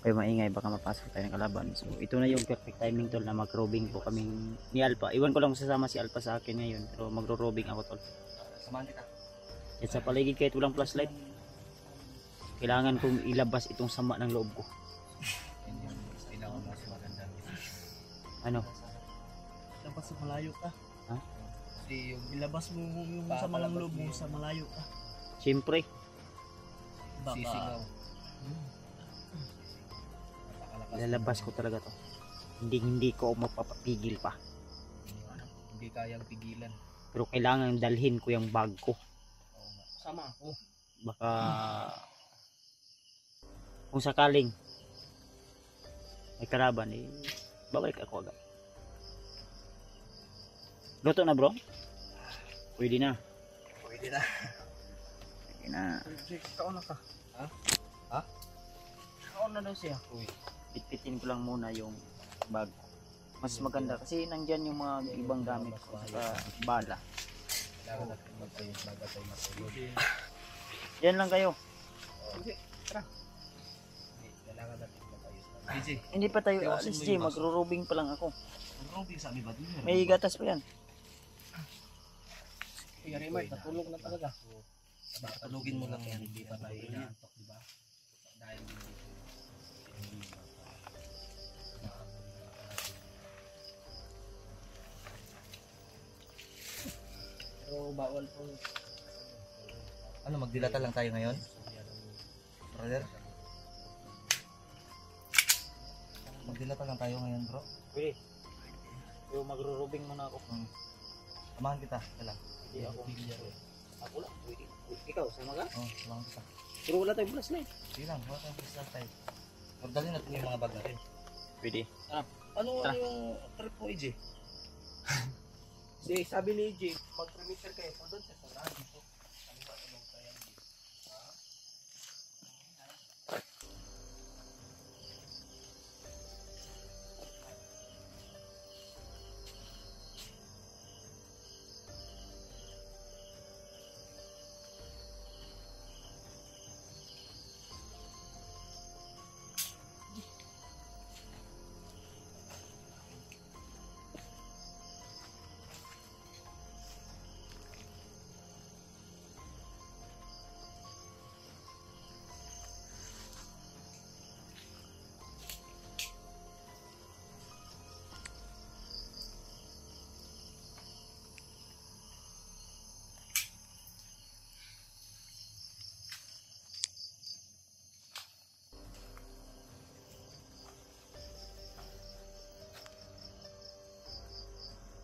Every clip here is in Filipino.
Okay, maingay, baka mapasok tayo ng kalaban. So ito na yung perfect timing tol na mag-robing po kaming ni Alpha. Iwan ko lang sasama si Alpha sa akin ngayon, pero magro-robing ako tol. Samahan kita. At sa paligid kahit walang flashlight, kailangan kong ilabas itong sama ng loob ko. Kailangan mo sa maganda. Ano? Dapat sa malayo ka. Ha? Kasi yung Ilabas mo yung sama ng loob mo sa malayo ka. Siyempre, sisigaw. lalabas ko talaga to. Hindi ko mapapapigil pa. Hindi kayang pigilan. Pero kailangan dalhin ko yung bag ko. Sama ako. Baka kung sakaling may karaban eh, babalik ako agad. Luto na bro? Pwede na. Pwede na. Pwede na. Kaon na ka. Ha? Ha? Kaon na daw siya. Uy. Pitpitin ko lang muna yung bag. Mas maganda kasi nandyan yung mga ibang gamit ko sa bala. Kailangan natin magtayo baga tayo matulog. Yan lang kayo. Okay, tara. Kailangan natin magtayo. DJ, Hindi pa tayo Iwasin alis mo G, yung baso. magro-robing pa lang ako. robing sa amin ba din? May gatas pa yan. Kuya Raymart, natulog na talaga. Tulugin mo lang yan, hindi pa tayo inaantok, di ba? Dahil Pero bawal po. ano, magdilata lang tayo ngayon? Brother? Magdilata lang tayo ngayon, bro. Pwede. Pero magro-robing muna ako. Samahan kita, kailan? Hindi ako. Ako lang. Pwede. Ikaw, sama ka? Oo, samahan kita. Pero wala tayong flashlight. Sige lang, wala tayong crystal tayo. Pero dalhin natin yung mga bag natin. Pwede. Ano Tara. yung trip mo, EJ? Sabi ni EJ, mag-premiere kayo. Kung doon siya sa lahat dito. Kaliwa naman kaya dito.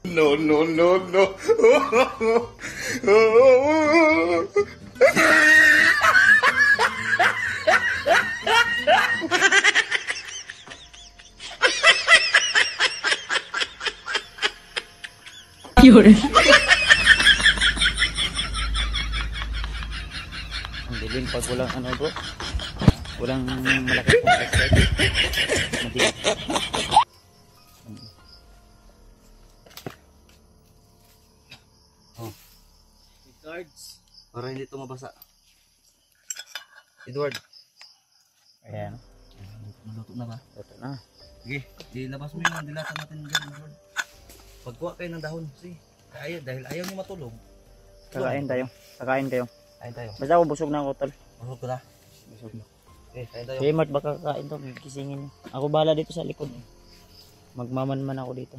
No, no, no, no. Ang dilim pag walang ano bro. Walang malaki pong flashlight. Madilim. Cards. Para hindi ito mabasa. Edward. Ayan. Maluto na ba? Ito na. Sige, ilabas mo yung dilata natin dyan, Edward. Pagkuha kayo ng dahon, sige. Dahil ayaw niyo matulog. Kakain tayo. Kakain kayo. Kain tayo. Basta ako busog na ako tol. Mahulog ka na. Busog na. Okay, kain tayo. Hey Mart, baka kakain to. Kisingin niyo. Ako bahala dito sa likod. Magmamanman ako dito.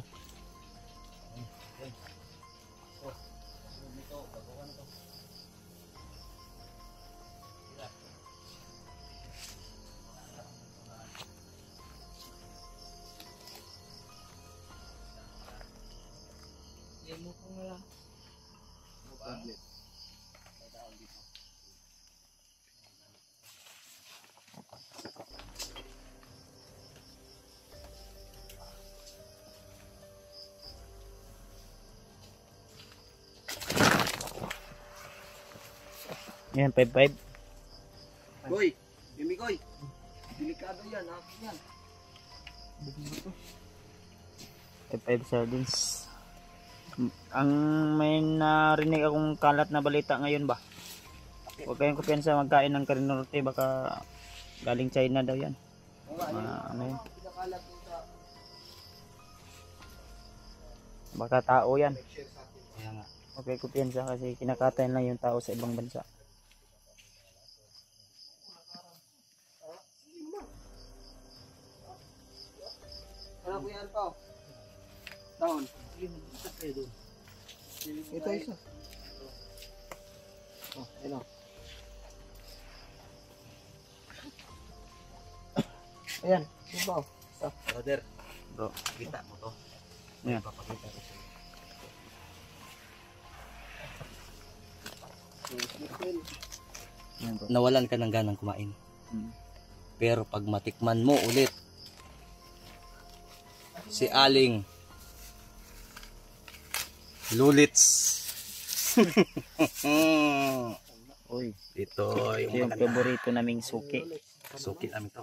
Yan mo kung wala. Yan, 5-5. Goy, Mimi Goy. Delikado yan, akin yan. 5 sardines. Ang may narinig akong kalat na balita ngayon ba? Huwag kayong kumpiyansa magkain ng Karinorte, baka galing China daw yan. Ano yun? Baka tao yan. Kaya nga. Okay, kumpiyansa kasi kinakatayan lang yung tao sa ibang bansa. Ano po yan pa? Down. Ito isa. Oh, ayun o. Ayan, ibaw. Brother, Bro, kita mo to. Ayan. Papakita ko sa'yo. yan bro. Nawalan ka ng ganang kumain. Hmm. Pero pag matikman mo ulit si Aling Lulits. Uy, Ito ito yung yung paborito naming suki. suki namin to.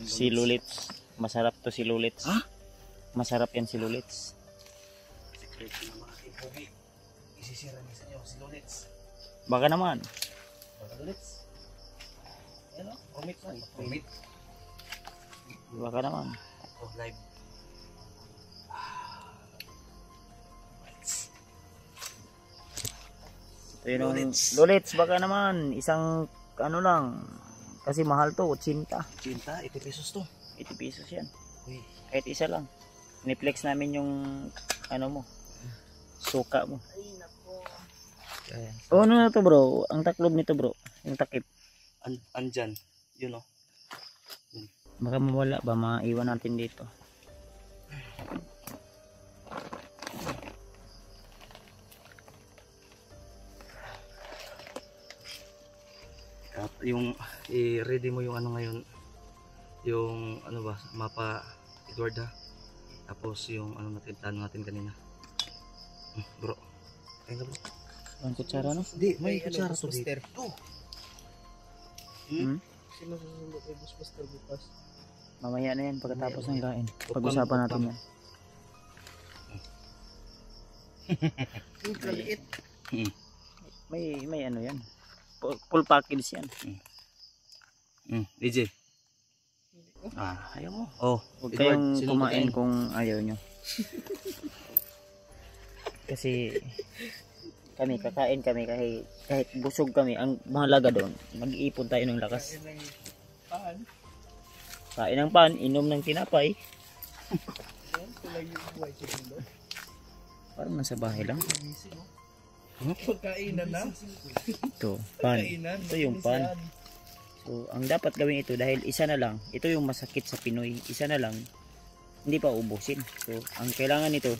Si Lulits. Masarap to si Lulits. Ha? Masarap yan si Lulits. Secret ng mga kipogi. Isisira niya sa inyo si Lulits. Baka naman. Baka Lulits. Ayan o, rumit na. Rumit. Baka naman. Oh, live. Ito yung Lulits. Lulits, baka naman. Isang ano lang. Kasi mahal to, 80. Cinta, 80 pesos to. 80 pesos yan. Uy, Kahit isa lang. Niflex namin yung ano mo. Suka mo. ayan. Oh, ano na to bro? Ang taklob nito bro. Yung takip. Andyan. Yun o. Baka mawala ba? Maiwan natin dito. At yung i-ready mo yung ano ngayon, yung ano ba, mapa Edward ha. Tapos yung ano natin, plano natin kanina. Bro. Ayun ka bro. Ang kutsara no? Hindi, may kutsara to dito. Hmm? Sino susunod kay Busbuster bukas? Mamaya na yan pagkatapos ng kain. Pag-usapan natin yan. Yung kaliit. May ano yan. Full package yan. DJ. Ayaw mo. Oh, Huwag Edward, kayong sino kumain kakain? kung ayaw nyo. Kasi kami kakain kami kahit busog kami, ang mahalaga doon mag-iipon tayo ng lakas. Kain ng pan, inom ng tinapay. Parang nasa bahay lang. Pagkainan na. Ito, pan. Ito yung pan. So, ang dapat gawin ito dahil isa na lang, ito yung masakit sa Pinoy, isa na lang, hindi pa ubusin. So, ang kailangan nito,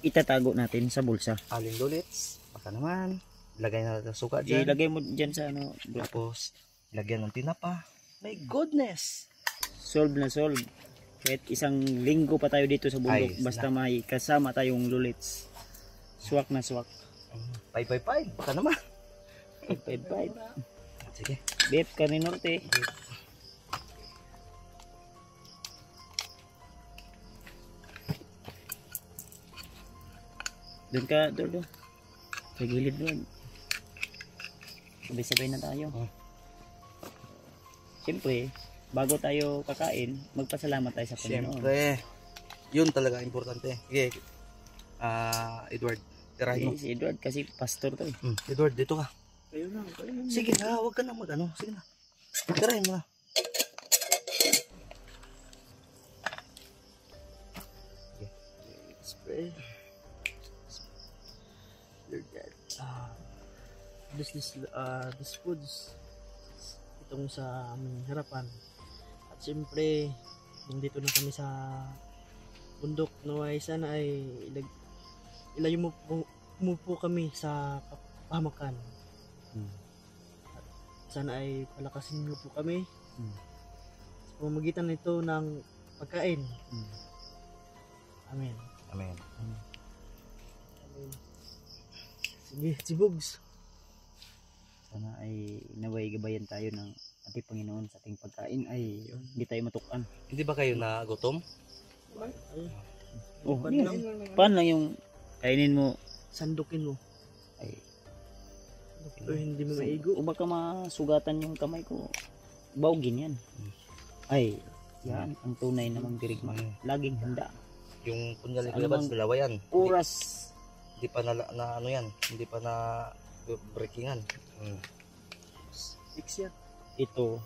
itatago natin sa bulsa. Aling Lulits. Baka naman. Lagay na natin suka dyan. Ilagay mo dyan sa ano, bro. Tapos, lagyan ng tinapa. My goodness! Solve na solve. Kahit isang linggo pa tayo dito sa bundok, Ayos basta may kasama tayong Lulits. Swak na swak. 555. Baka naman. 555. Sige. Beef Carne Norte. Doon ka, doon. Sa gilid doon. Sabay-sabay na tayo. Siyempre, bago tayo kakain, magpasalamat tayo sa Panginoon. Siyempre. Yun talaga importante. Sige. Edward. Tirahin mo. Si Edward kasi pastor to eh. Edward, dito ka. Kayo na. Sige na, huwag ka na mag-ano. Sige na. Tirahin mo na. Let's pray. Lord God. Bless this foods. Itong sa aming harapan. At siyempre, nandito na kami sa bundok. Naway sana ay ilayo mo po kami sa pamakan. At sana ay palakasin niyo po kami. Sa pamamagitan nito ng pagkain. Amen. Amen. Amen. Sige, si Bugs. Sana ay naway gabayan tayo ng ating Panginoon sa ating pagkain ay hindi tayo matukan. Hindi ba kayo na gutom? Ay, Oh, pan yan. lang. Paano lang yung kainin mo Sandukin mo. ay O hindi mo maigo. o baka masugatan yung kamay ko. Baugin yan. Ay, Yan ang tunay na mandirigma. Laging handa. Yung kunyari Sa Kuya Bads, anumang dalawa yan. Oras. Hindi pa na ano yan, hindi pa na breakingan. Fix yan. Ito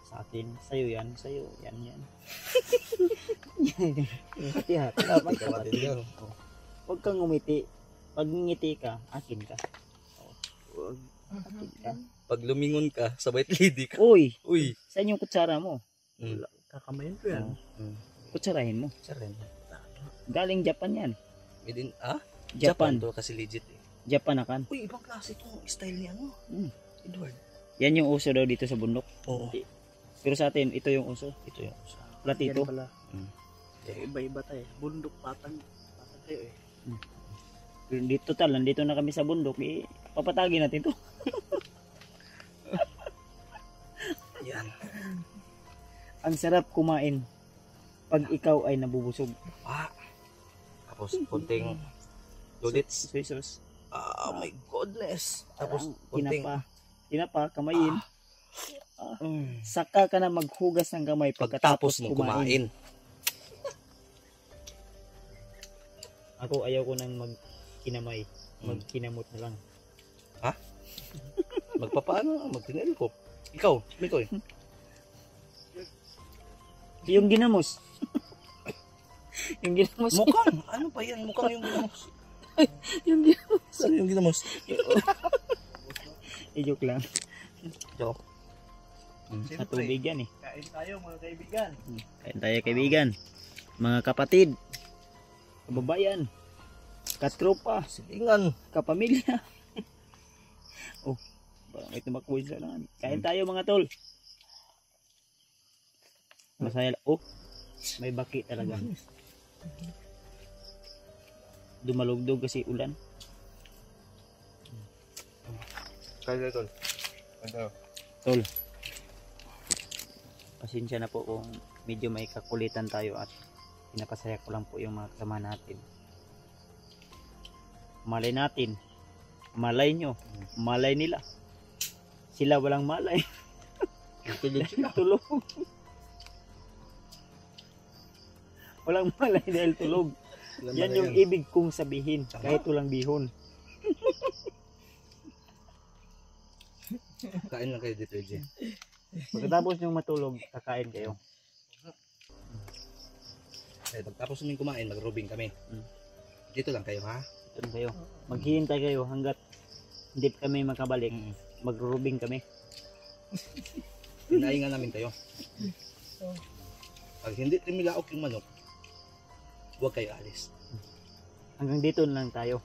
sa atin. Sa'yo yan. Sa'yo. Yan. Hati-hati. Dapat Kapatid yan. Huwag kang umiti. Pag ngiti ka, akin ka. Huwag. Akin ka. Pag lumingon ka, sabay lady ka. Uy! Uy! Saan yung kutsara mo? Kakamayin ko yan. Kutsarahin mo. Siya rin. Galing Japan yan. Midin, Japan. to kasi legit eh. Japan akan. Uy, ibang klase itong style niya, ano? Edward. Yan yung uso daw dito sa bundok. Oo. Pero sa atin, ito yung uso. Ito yung sa... Platito. Yan pala. Eh, Iba-iba tayo. Bundok patag. Patag tayo eh. Dito nandito na kami sa bundok. Papatagin natin to. yan. Ang sarap kumain pag ikaw ay nabubusog. Tapos kunting dulits. Soy sauce. Oh my goodness. Tapos kunting... Tinapa, kamayin. Saka ka na maghugas ng kamay Pagkatapos mo kumain. Ako ayaw ko nang magkinamay. Magkinamot na lang. Magpapaano? Magtinel ko. Ikaw, Mikoy. Yung ginamos. Yung ginamos. Mukhang. Ano pa yan? Mukhang yung ginamos. Yung ginamos. Saan yung ginamos? Joke lang. Joke. Sa tubig yan eh. Kain tayo mga kaibigan. Kain tayo kaibigan. Mga kapatid. Kababayan. Katropa. Silingan. Kapamilya. Parang may tumakbo sa lang. Kain tayo mga tol. Masaya. May baki talaga. Dumalugdog kasi ulan. Kaya tol. Tol. Pasensya na po kung medyo may kakulitan tayo at pinapasaya ko lang po yung mga kasama natin. Malay natin. Malay nyo. Malay nila. Sila walang malay. Tulog sila. Tulog. Walang malay dahil tulog. Yan yung ibig kong sabihin. Kahit walang bihon. Kain lang kayo dito, J. Pagkatapos nyo matulog, kakain kayo. Pagkatapos namin kumain, mag-rubing kami. Dito lang kayo, ha? Ito na kayo. Maghihintay kayo hanggat hindi kami makabalik. Mag-rubing kami. Hinahinga namin kayo. Pag hindi timilaok yung manok, huwag kayo alis. Hanggang dito na lang tayo.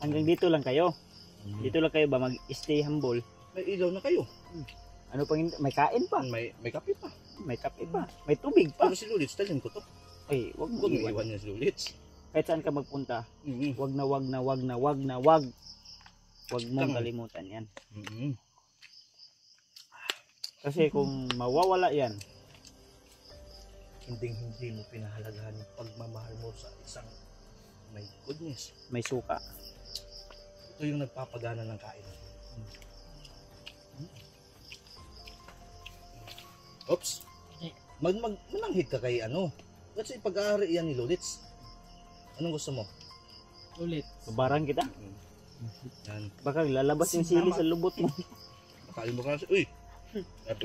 Hanggang dito lang kayo. Dito lang kayo ba mag-stay humble? May ilaw na kayo. Ano pang may kain pa, May kape pa. may kape pa, may tubig pa. Pero si Lulits, talin ko to. Ay, wag mo Huwag mo iwan. iwan niya si Lulits. Kahit saan ka magpunta, Mm-hmm. wag mong kalimutan yan. Kasi kung mawawala yan, Hindi mo pinahalagahan yung pagmamahal mo sa isang my goodness. may suka. Ito yung nagpapagana ng kain. Oops. Mananghid ka kay ano. Kasi pag-aari yan ni Lulits. Anong gusto mo? Ulit. Babarang kita. Yan. Baka lalabas yung sili sa lubot mo. Makain mo ka na siya. Uy!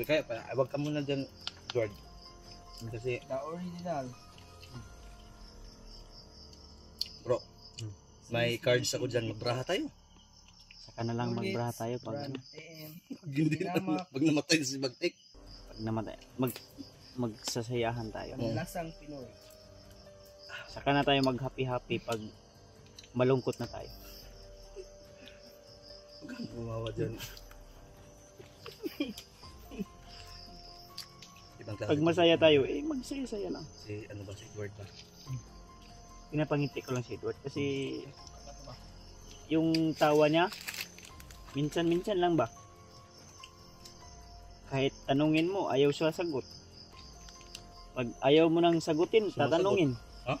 Kaya, huwag ka muna dyan, George. Kasi, The original. bro, may cards ako dyan. Magbraha tayo. Saka na lang magbraha tayo pag Hindi na. Pag namatay si Bagtik. pag namatay. Magsasayahan tayo. Lasang Pinoy. Saka na tayo mag-happy-happy pag malungkot na tayo. Huwag kang gumawa dyan. Ibang klase. Pag masaya tayo, magsaya-saya lang. Si, ano ba, si Edward ba? Pinapangiti ko lang si Edward kasi yung tawa niya, minsan-minsan lang ba? Kahit tanungin mo, ayaw siya sagot. Pag ayaw mo nang sagutin, Sumasagot. tatanungin. Ha?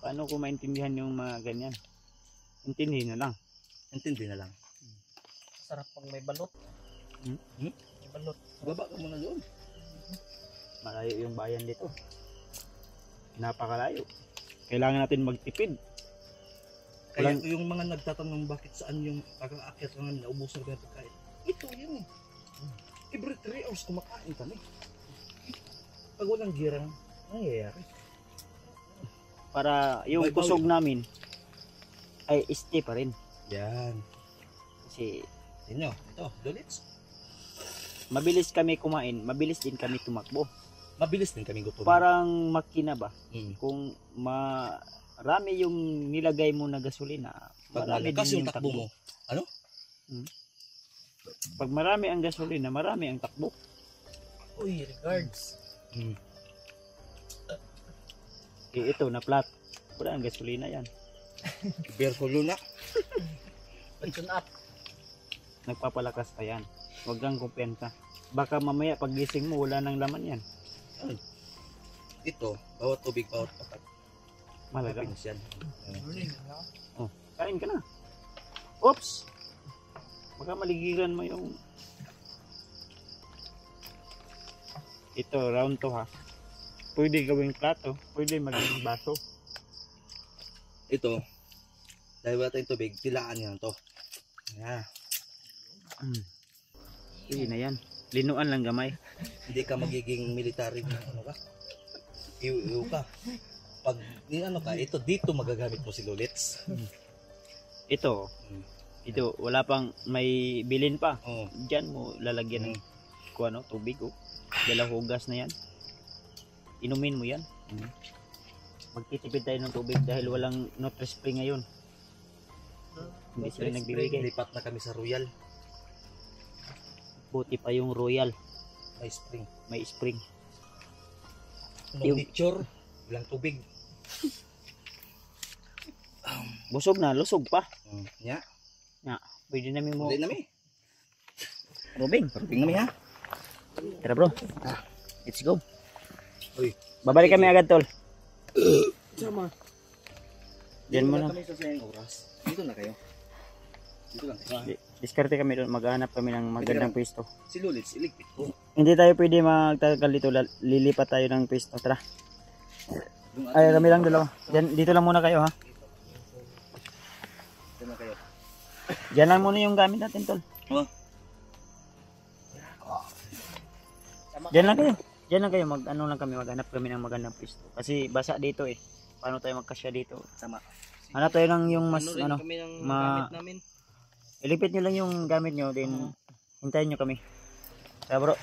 Paano ko maintindihan yung mga ganyan? Intindihin na lang. Intindi na lang. Masarap pag may balot. Hmm? May balot. Baba ka muna doon. Malayo yung bayan dito. Napakalayo. Kailangan natin magtipid. Kaya yung mga nagtatanong bakit saan yung pag-aakyat namin, naubusan ko na pagkain. Ito yun eh. Every 3 hours kumakain kami. Pag walang girang, nangyayari. Para yung Babawi. kusog namin ay stay pa rin. Yan. Kasi Tingnan nyo, ito, dulits. mabilis kami kumain, mabilis din kami tumakbo. Mabilis din kami gutom. Parang makina ba? Mm. Kung marami yung nilagay mo na gasolina, Pag marami malakas din yung takbo mo, ano? Pag marami ang gasolina, marami ang takbo. Uy, regards. Mm. Eh, ito na flat. Wala ang gasolina yan. Berkulo na. Pension up. Nagpapalakas pa yan. Huwag kang kumpiyansa. Baka mamaya paggising mo, wala nang laman yan. Ito, bawat tubig, bawat patak. Malaga. Happiness yan. Kain ka na. Oops! Baka maligiran mo yung... Ito, round to ha. Pwede gawing plato. Pwede maging baso. Ito, dahil wala tayong tubig, tilaan yan to. Yeah. Sige na yan. Linuan lang gamay. Hindi ka magiging military na ano ka. Iu ka. Pag ano ka, ito dito magagamit mo si Lulits. Ito. Ito, wala pang may bilin pa. Oh. Diyan mo lalagyan ng tubig. Oh. Dala hugas na yan. Inumin mo yan. Magtitipid tayo ng tubig dahil walang Nutri-Spring ngayon. Hindi sila nagbibigay. Lipat na kami sa Royal. Buti pa yung Royal. May spring. May spring. No Yung- picture, walang tubig. Busog na, lusog pa. Nya, Pwede namin mo uli nami. tubig. Tubig nami ha. Tara bro. Let's go. Uy. Babalik kami agad tol. Sama. Diyan mo na. Kami sa sayang oras. Dito na kayo. Dito lang kayo. Diskarte kami doon. Maghanap kami ng magandang pwesto. Si Lulits, iligpit ko. Hindi tayo pwede magtagal dito. Lilipat tayo ng pwesto. Tara. Yung Ay, kami lang dalawa. Dito lang muna kayo ha. Dito na kayo. Diyan lang muna yung gamit natin tol. Oh. Diyan lang kayo. Diyan lang kayo. Mag-ano lang kami. Maghanap kami ng magandang pwesto. Kasi basa dito eh. Paano tayo magkasya dito? Sama. Hanap tayo ng yung mas rin ano. kami ng ma- gamit namin. Ilipit nyo lang yung gamit nyo. Then hintayin nyo kami. Tara bro.